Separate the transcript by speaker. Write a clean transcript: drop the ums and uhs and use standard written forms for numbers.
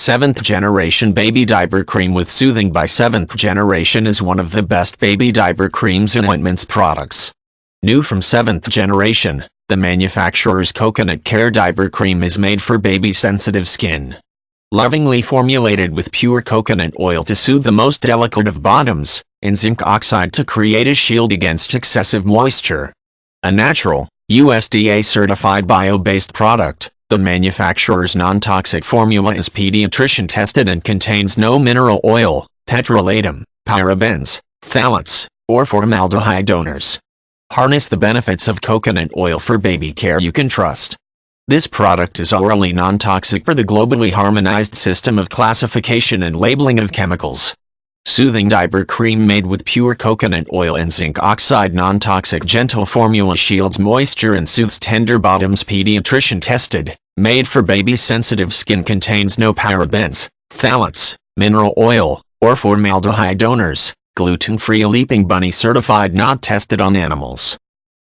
Speaker 1: 7th Generation Baby Diaper Cream with Soothing by 7th Generation is one of the best baby diaper creams and ointments products. New from 7th Generation, the manufacturer's Coconut Care Diaper Cream is made for baby-sensitive skin. Lovingly formulated with pure coconut oil to soothe the most delicate of bottoms, and zinc oxide to create a shield against excessive moisture. A natural, USDA-certified bio-based product, the manufacturer's non-toxic formula is pediatrician tested and contains no mineral oil, petrolatum, parabens, phthalates, or formaldehyde donors. Harness the benefits of coconut oil for baby care you can trust. This product is orally non-toxic per the globally harmonized system of classification and labeling of chemicals. Soothing diaper cream made with pure coconut oil and zinc oxide non-toxic gentle formula shields moisture and soothes tender bottoms. Pediatrician tested, made for baby-sensitive skin, contains no parabens, phthalates, mineral oil, or formaldehyde donors, gluten-free. Leaping Bunny certified, not tested on animals.